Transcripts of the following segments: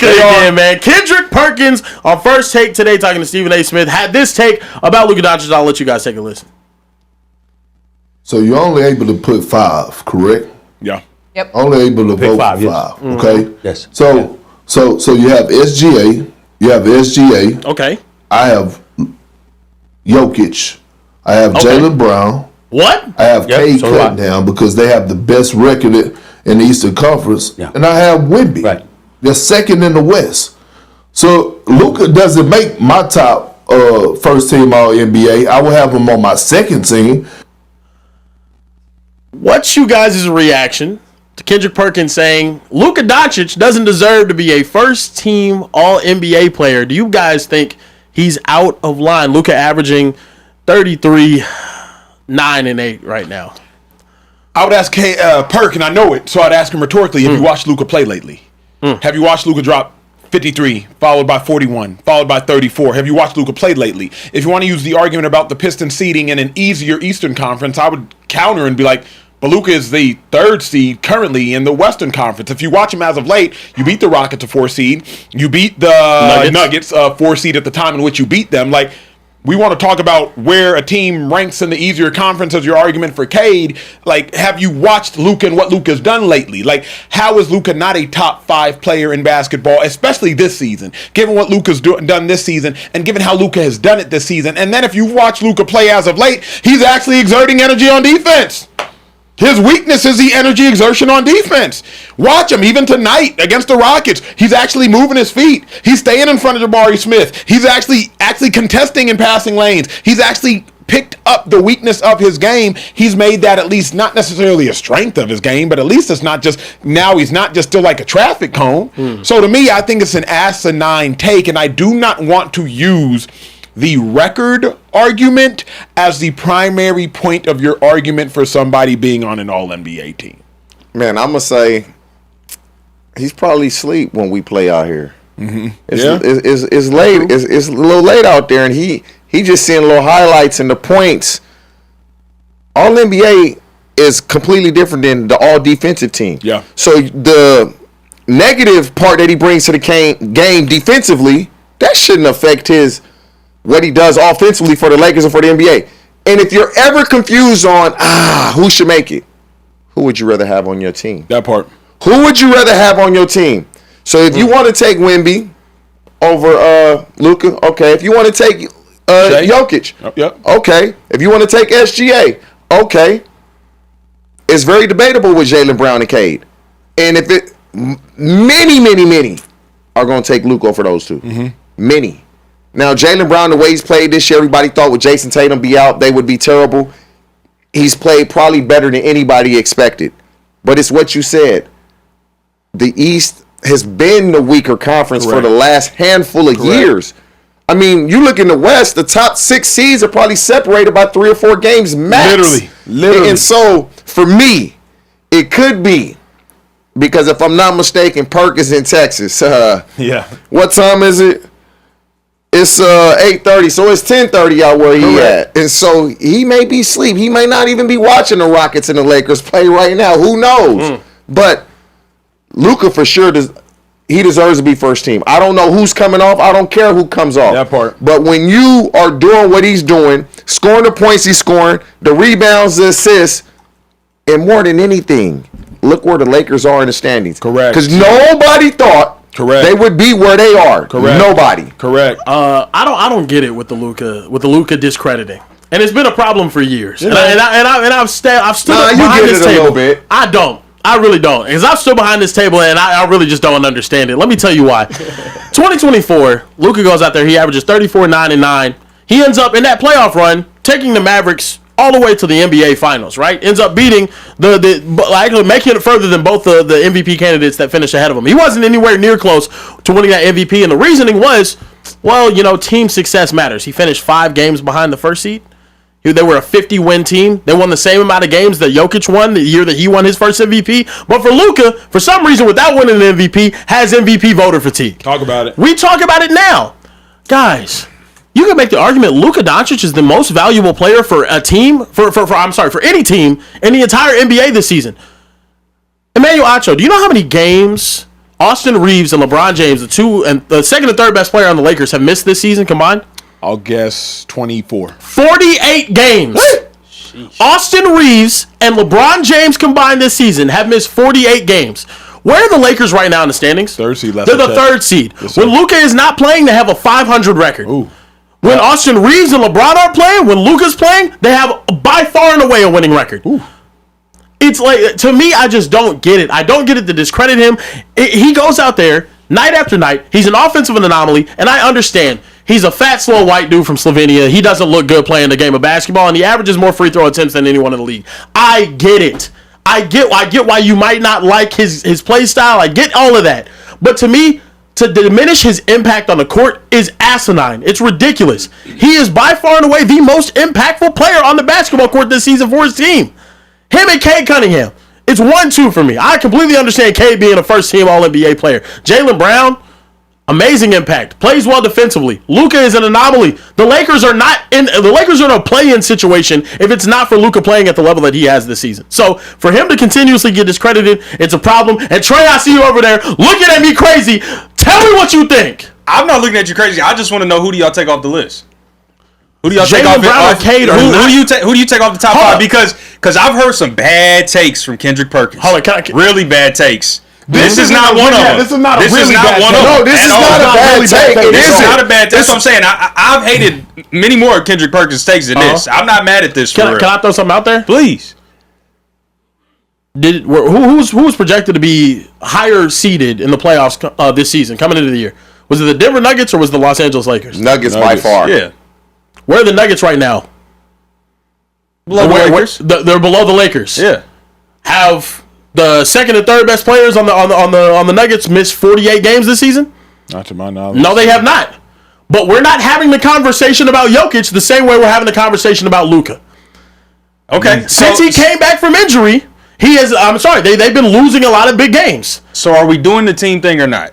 Luka again, man. Kendrick Perkins on First Take today, talking to Stephen A. Smith, had this take about Luka Doncic. I'll let you guys take a listen. So you're only able to put 5, correct? Yeah. Yep. Only able to vote 5, okay? Yes. So you have SGA. You have SGA. Okay. I have Jokic. I have Jaylen Brown. What? I have Cade so Cunningham because they have the best record in the Eastern Conference. Yeah. And I have Wemby. Right. They're second in the West. So Luka doesn't make my top first team All NBA. I will have him on my second team. What's you guys' reaction to Kendrick Perkins saying Luka Doncic doesn't deserve to be a first team All NBA player? Do you guys think he's out of line? Luka averaging 33, 9, and 8 right now. I would ask Perk, and I know it, so I'd ask him rhetorically, have you watched Luka play lately? Have you watched Luka drop 53, followed by 41, followed by 34? Have you watched Luka play lately? If you want to use the argument about the Pistons seeding in an easier Eastern Conference, I would counter and be like, but Luka is the 3rd seed currently in the Western Conference. If you watch him as of late, you beat the Rockets, a 4 seed. You beat the Nuggets, 4 seed at the time in which you beat them. Like, we want to talk about where a team ranks in the easier conference as your argument for Cade. Like, have you watched Luka and what Luka's done lately? Like, how is Luka not a top 5 player in basketball, especially this season, given what Luka's done this season and given how Luka has done it this season? And then if you watch Luka play as of late, he's actually exerting energy on defense. His weakness is the energy exertion on defense. Watch him, even tonight against the Rockets. He's actually moving his feet. He's staying in front of Jabari Smith. He's actually contesting in passing lanes. He's actually picked up the weakness of his game. He's made that at least not necessarily a strength of his game, but at least it's not just, now he's not just still like a traffic cone. So to me, I think it's an asinine take, and I do not want to use the record argument as the primary point of your argument for somebody being on an All-NBA team. Man, I'm going to say he's probably asleep when we play out here. It's late. It's a little late out there, and he just seeing little highlights and the points. All-NBA is completely different than the all-defensive team. Yeah. So the negative part that he brings to the game defensively, that shouldn't affect what he does offensively for the Lakers and for the NBA. And if you're ever confused on, who should make it, who would you rather have on your team? That part. Who would you rather have on your team? So if you want to take Wemby over Luka, okay. If you want to take Jokic, yep. Okay. If you want to take SGA, okay. It's very debatable with Jaylen Brown and Cade. And if many are going to take Luka over those two. Many. Now, Jaylen Brown, the way he's played this year, everybody thought with Jason Tatum be out, they would be terrible. He's played probably better than anybody expected. But it's what you said. The East has been the weaker conference for the last handful of years. I mean, you look in the West, the top 6 seeds are probably separated by 3 or 4 games max. Literally. And so, for me, it could be, because if I'm not mistaken, Perk is in Texas. What time is it? It's 8:30, so it's 10:30 out where he at. And so he may be asleep. He may not even be watching the Rockets and the Lakers play right now. Who knows? But Luka for sure he deserves to be first team. I don't know who's coming off. I don't care who comes off. That part. But when you are doing what he's doing, scoring the points he's scoring, the rebounds, the assists, and more than anything, look where the Lakers are in the standings. Correct. Because nobody thought they would be where they are. Correct. Nobody. Correct. I don't get it with the Luka discrediting, and it's been a problem for years. And I've stood behind this table. A little bit. I don't. I really don't, because I've stood behind this table and I really just don't understand it. Let me tell you why. 2024, Luka goes out there. He averages 34, 9, and 9. He ends up in that playoff run taking the Mavericks all the way to the NBA Finals, right? Ends up beating actually making it further than both the MVP candidates that finished ahead of him. He wasn't anywhere near close to winning that MVP, and the reasoning was, well, team success matters. He finished 5 games behind the first seed. They were a 50-win team. They won the same amount of games that Jokic won the year that he won his first MVP. But for Luka, for some reason, without winning an MVP, has MVP voter fatigue. Talk about it. We talk about it now. Guys, you can make the argument Luka Doncic is the most valuable player for a team, for any team in the entire NBA this season. Emmanuel Acho, do you know how many games Austin Reeves and LeBron James, the second and third best player on the Lakers, have missed this season combined? I'll guess 24. 48 games. Austin Reeves and LeBron James combined this season have missed 48 games. Where are the Lakers right now in the standings? Third seed. They're the third seed. Yes, when Luka is not playing, they have a 500 record. Ooh. When Austin Reeves and LeBron aren't playing, when Luka's playing, they have by far and away a winning record. Ooh. It's like, to me, I just don't get it. I don't get it to discredit him. He goes out there night after night. He's an offensive anomaly, and I understand. He's a fat, slow white dude from Slovenia. He doesn't look good playing the game of basketball, and he averages more free throw attempts than anyone in the league. I get it. I get why you might not like his play style. I get all of that. But to me, to diminish his impact on the court is asinine. It's ridiculous. He is by far and away the most impactful player on the basketball court this season for his team. Him and Cade Cunningham. It's 1-2 for me. I completely understand Cade being a first-team All-NBA player. Jaylen Brown, amazing impact. Plays well defensively. Luka is an anomaly. The Lakers are in a play-in situation if it's not for Luka playing at the level that he has this season. So for him to continuously get discredited, it's a problem. And Trey, I see you over there looking at me crazy. Tell me what you think. I'm not looking at you crazy. I just want to know, who do y'all take off the list? Who do y'all take Jaylen off? Brown or Cade? Who do you take off the top Hold five? up. Because I've heard some bad takes from Kendrick Perkins. Hold on, really bad takes. This is not a one of really- them. this is not a This really is not bad one take. of them. No, this at is all. not a bad really bad take. take. This is It not a isn't. bad. That's what I'm saying. I've hated many more Kendrick Perkins takes than this. I'm not mad at this. For real. Can I throw something out there? Please? Who was projected to be higher seeded in the playoffs this season coming into the year? Was it the Denver Nuggets or was it the Los Angeles Lakers? Nuggets by far. Yeah. Where are the Nuggets right now? Below the Lakers. They're below the Lakers. Yeah. Have the second and third best players on the Nuggets missed 48 games this season? Not to my knowledge. No, they have not. But we're not having the conversation about Jokic the same way we're having the conversation about Luka. Okay. Since he came back from injury, they've been losing a lot of big games. So are we doing the team thing or not?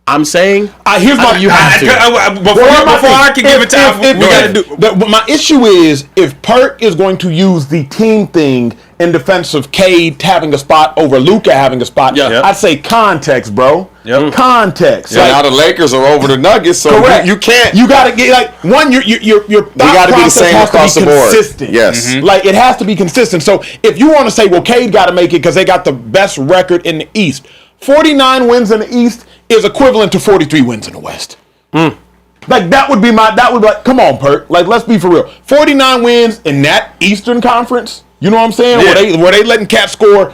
I'm saying Here's my. you have to. Before I can give it time, we got to do. My issue is if Perk is going to use the team thing in defense of Cade having a spot over Luka having a spot, Yeah. I'd say context, bro. Yep. Context. So now the Lakers are over the Nuggets, so Correct. you can't. You got to get your thought gotta be the process same has across to the be board. consistent. Yes. Mhm. Like it has to be consistent. So if you want to say, well, Cade got to make it because they got the best record in the East, 49 wins in the East is equivalent to 43 wins in the West. Like that would be like, come on, Perk. Like let's be for real. 49 wins in that Eastern Conference. You know what I'm saying? Yeah. Where they letting cats score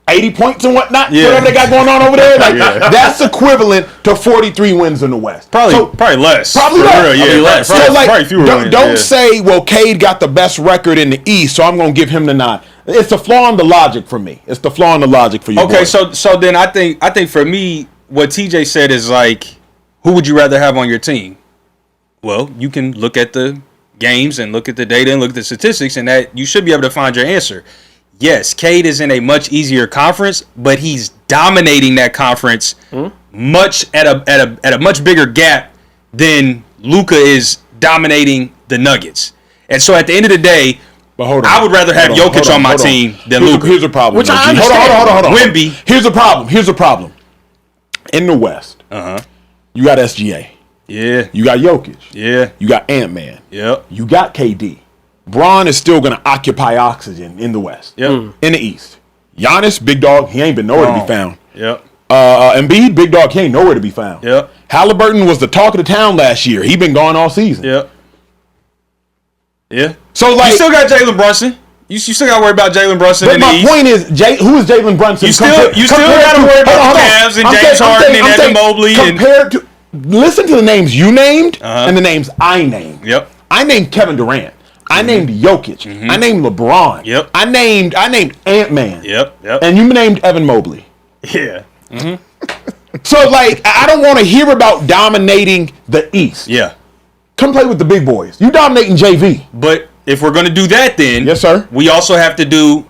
80 points and whatnot. Yeah. Whatever they got going on over there. Like that's equivalent to 43 wins in the West. Probably less. Probably For less. real, yeah. Probably less. So like, probably fewer wins, don't yeah. say, well, Cade got the best record in the East, so I'm going to give him the nod. It's the flaw in the logic for me. It's the flaw in the logic for you. Okay, so then I think for me, what TJ said is like, who would you rather have on your team? Well, you can look at the games and look at the data and look at the statistics, and that you should be able to find your answer. Yes, Cade is in a much easier conference, but he's dominating that conference much at a much bigger gap than Luka is dominating the Nuggets. And so at the end of the day, But hold on. I would rather have Jokic on my team than Luka. Here's a problem. Which I Hold understand. on. Wemby. Here's a problem. In the West, you got SGA. Yeah. You got Jokic. Yeah. You got Ant-Man. Yep. You got KD. Braun is still going to occupy oxygen in the West. Yep. In the East. Giannis, big dog, he ain't been nowhere to be found. Yep. Embiid, big dog, he ain't nowhere to be found. Yep. Halliburton was the talk of the town last year. He been gone all season. Yep. Yeah. So like, You still got Jalen Brunson. You still got to worry about Jalen Brunson but in the my East. point is, who is Jalen Brunson? You still got to worry about the Cavs and James Harden and Evan Mobley. Compared to, listen to the names you named and the names I named. Yep. I named Kevin Durant. I named Jokic. I named LeBron. Yep. I named Ant-Man. Yep. And you named Evan Mobley. Yeah. So like, I don't want to hear about dominating the East. Yeah. Come play with the big boys. You dominating JV. But if we're going to do that, then Yes, sir. we also have to do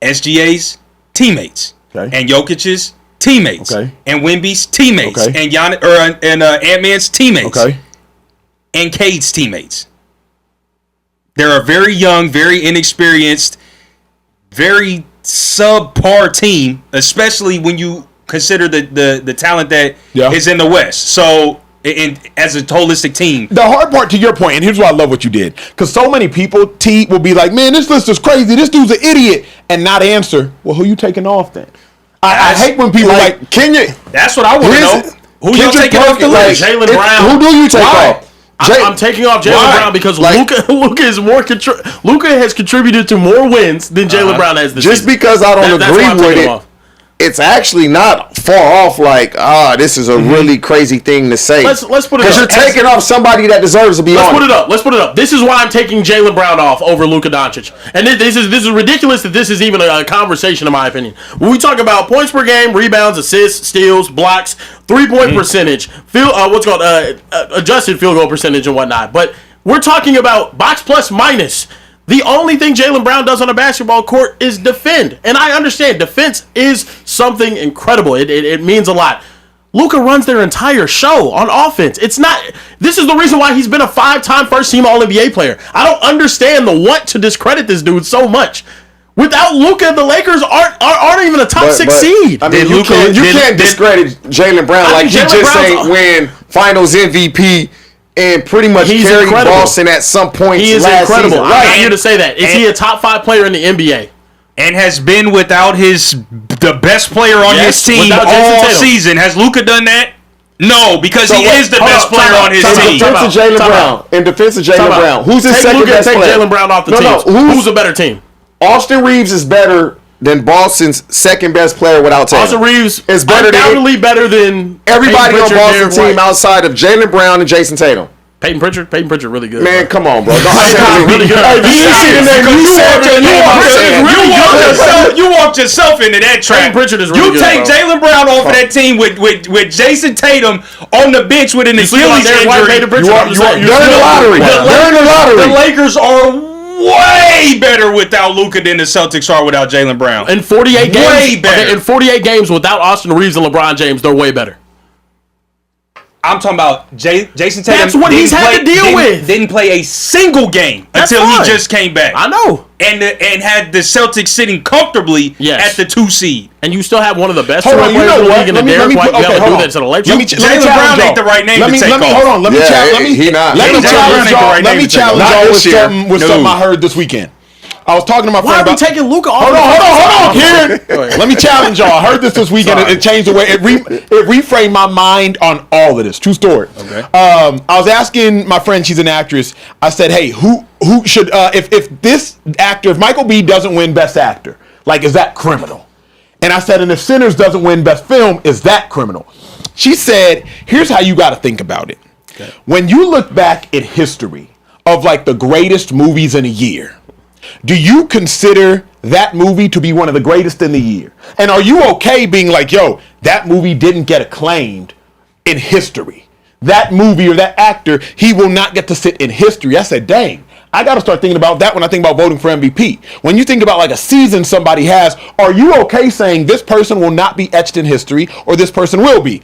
SGA's teammates Okay. and Jokic's teammates Okay. and Wemby's teammates Okay. and Ant-Man's teammates Okay. and Cade's teammates. They're a very young, very inexperienced, very subpar team, especially when you consider the talent that is in the West. So, as a holistic team, the hard part, to your point, and here's why I love what you did, because so many people will be like, man, this list is crazy, this dude's an idiot, and not answer, well, who you taking off then? I hate when people like can you? That's what I want to know. Who you taking off the list? Jaylen Brown. Who do you take off? I'm taking off Jaylen Brown because Luka is more. Luka has contributed to more wins than Jaylen Brown has this season. Just because I don't agree with it, it's actually not far off. Like, this is a really crazy thing to say. Let's put it up. Because you're taking off somebody that deserves to be on. Let's put it up. This is why I'm taking Jaylen Brown off over Luka Doncic. And this is ridiculous that this is even a conversation, in my opinion. When we talk about points per game, rebounds, assists, steals, blocks, 3-point percentage, adjusted field goal percentage and whatnot. But we're talking about box plus minus. The only thing Jaylen Brown does on a basketball court is defend. And I understand defense is something incredible. It means a lot. Luka runs their entire show on offense. This is the reason why he's been a 5-time first-team All-NBA player. I don't understand the want to discredit this dude so much. Without Luka, the Lakers aren't even a top 6 seed. I mean, you can't discredit Jaylen Brown like he just ain't win Finals MVP and pretty much carried Boston at some point. He is incredible. I'm not here to say that. Is he a top 5 player in the NBA? And has been without the best player on his team all season. Has Luka done that? No, because he is the best player on his team. In defense of Jaylen Brown. Who's his second best player? Take Jaylen Brown off the team. Who's a better team? Austin Reeves is better than Boston's second best player without Tatum. Austin Reeves is undoubtedly better than everybody on Boston's team outside of Jaylen Brown and Jason Tatum. Peyton Pritchard really good. Man, come on, bro. Really good. You walked yourself into that trap. Peyton Pritchard is really good. You take Jaylen Brown off of that team with Jason Tatum on the bench with an Achilles injury. During the lottery. The Lakers are way better without Luka than the Celtics are without Jaylen Brown. In 48 games, way better. In 48 games without Austin Reeves and LeBron James, they're way better. I'm talking about Jason Tatum. That's what he's had to deal with. Didn't play a single game until he just came back. I know. And had the Celtics sitting comfortably at the 2 seed. And you still have one of the best players in the league in the Derek White. You have to do that to the Lakers. Jaylen Brown ain't the right name to take off. Hold on. Let me challenge y'all with something I heard this weekend. I was talking to my friend about... Why are we taking Luka off? Hold on, Kieran. Let me challenge y'all. I heard this weekend. It changed the way... It reframed my mind on all of this. True story. Okay. I was asking my friend, she's an actress, I said, hey, who should... If this actor, if Michael B. doesn't win Best Actor, like, is that criminal? And I said, and if Sinners doesn't win Best Film, is that criminal? She said, here's how you got to think about it. Okay. When you look back at history of, like, the greatest movies in a year... Do you consider that movie to be one of the greatest in the year? And are you okay being like, yo, that movie didn't get acclaimed in history? That movie or that actor, he will not get to sit in history. I said, dang, I got to start thinking about that when I think about voting for MVP. When you think about like a season somebody has, are you okay saying this person will not be etched in history or this person will be?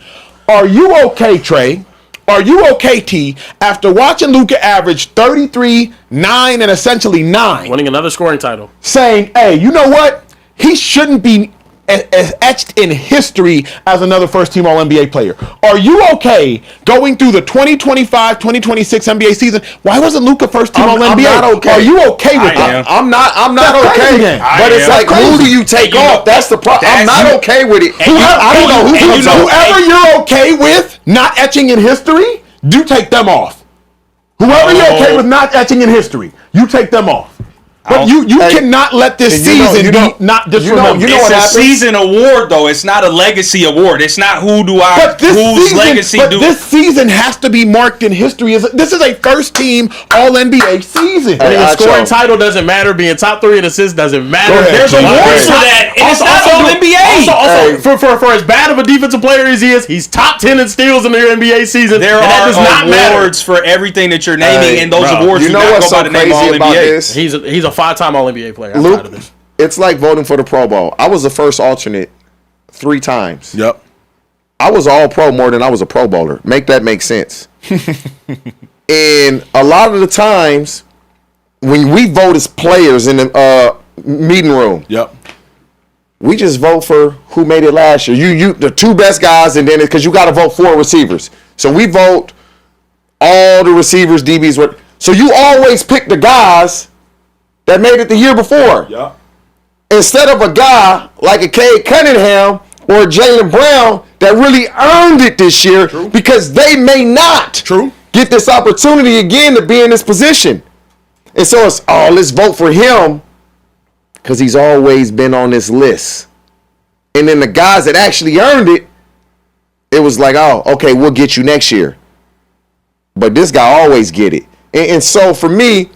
Are you okay, Trey? Are you okay, T, after watching Luka average 33, 9, and essentially 9? Winning another scoring title. Saying, hey, you know what? He shouldn't be etched in history as another first-team All-NBA player. Are you okay going through the 2025-2026 NBA season? Why wasn't Luka first-team All-NBA? I'm not okay. Are you okay with that? I'm not okay. But it's like, who do you take off? That's the problem. I'm not okay with it. I don't know. Whoever you're okay with not etching in history, do take them off. Whoever you're okay with not etching in history, you take them off. But you cannot let this season be not disremembered. It's a season award, though. It's not a legacy award. It's not whose legacy do. This season has to be marked in history. This is a first-team All-NBA season. Scoring title doesn't matter. Being top 3 in assists doesn't matter. There's awards for that. And it's not All-NBA. Also, for as bad of a defensive player as he is, he's top 10 in steals in the NBA season. There are awards for everything that you're naming, and those awards do not go by the name All-NBA. He's a 5-time All-NBA player. Luke, it's like voting for the Pro Bowl. I was the first alternate 3 times. Yep. I was All-Pro more than I was a Pro Bowler. Make that make sense. And a lot of the times, when we vote as players in the meeting room, yep, we just vote for who made it last year. You the two best guys, and then because you got to vote 4 receivers. So we vote all the receivers, DBs. So you always pick the guys that made it the year before. Yeah. Instead of a guy like a Cade Cunningham or a Jaylen Brown that really earned it this year because they may not get this opportunity again to be in this position. And so it's, let's vote for him because he's always been on this list. And then the guys that actually earned it, it was like, oh, okay, we'll get you next year. But this guy always get it. And so for me,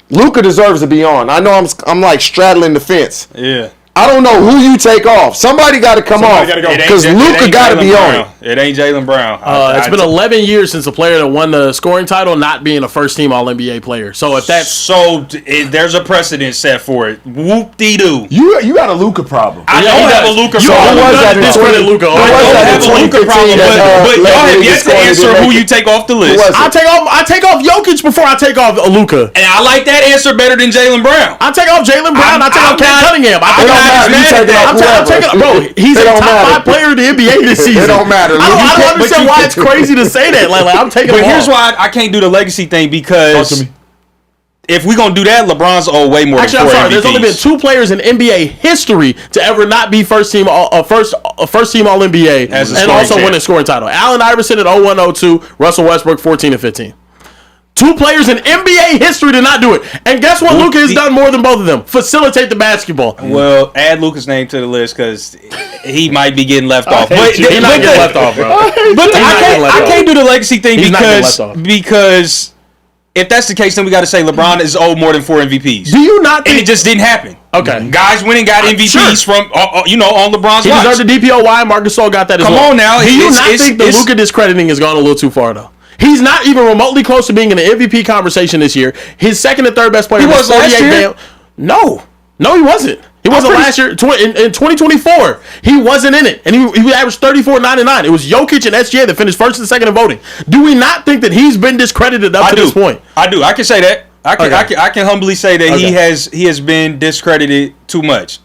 Luka deserves to be on. I know I'm like straddling the fence. Yeah. I don't know who you take off. Somebody got to come off because Luka got to be on. It ain't Jaylen Brown. It's been 11 years since a player that won the scoring title not being a first-team All-NBA player. So if that's there's a precedent set for it. Whoop-dee-doo. You got a Luka problem. I don't have a Luka you problem. always got to discredit Luka. I don't have a Luka problem, but y'all have yet to answer who you take off the list. I take off Jokic before I take off Luka. And I like that answer better than Jaylen Brown. I take off Jaylen Brown. I take off Cade Cunningham. Bro, he's a top 5 player in the NBA this season. It don't matter. I don't understand why it's crazy to say that. Like I'm taking him off. But here's why I can't do the legacy thing, because if we're going to do that, LeBron's owed way more than 4 MVPs. There's only been 2 players in NBA history to ever not be first team All NBA and also win a scoring title. Allen Iverson at 01-02, Russell Westbrook 14 and 15. 2 players in NBA history to not do it. And guess what? Luka has done more than both of them. Facilitate the basketball. Well, add Luka's name to the list because he might be getting left off. But he's not getting left off, bro. But I can't do the legacy thing because if that's the case, then we got to say LeBron is owed more than 4 MVPs. Do you not think... And it just didn't happen. Okay. Guys went and got MVPs from, on LeBron's He watch. deserved the DPOY. Marc Gasol got that as well. Come on now. Do you not think the Luka discrediting has gone a little too far, though? He's not even remotely close to being in the MVP conversation this year. His second and third best player. He was last year? No, he wasn't. He wasn't last year. In 2024, he wasn't in it. And he averaged 34, 9, and 9. It was Jokic and SGA that finished first and second in voting. Do we not think that he's been discredited up to this point? I do. I can say that. I can humbly say that he has been discredited too much.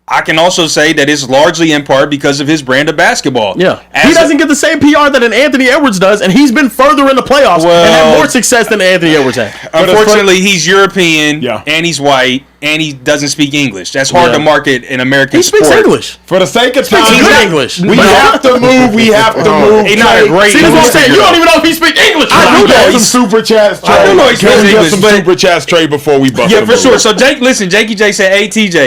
I can also say that it's largely in part because of his brand of basketball. Yeah. He doesn't get the same PR that an Anthony Edwards does, and he's been further in the playoffs and had more success than Anthony Edwards had. Unfortunately, he's European, and he's white, and he doesn't speak English. That's hard to market in American sport. He speaks English. For the sake of time, English. We have to move. He's not a great English. You don't even know if he speaks English. I do know some super chats. I do know he speaks English. Some super chats trade before we buff. Yeah, for sure. So Jakey J said, "Hey TJ,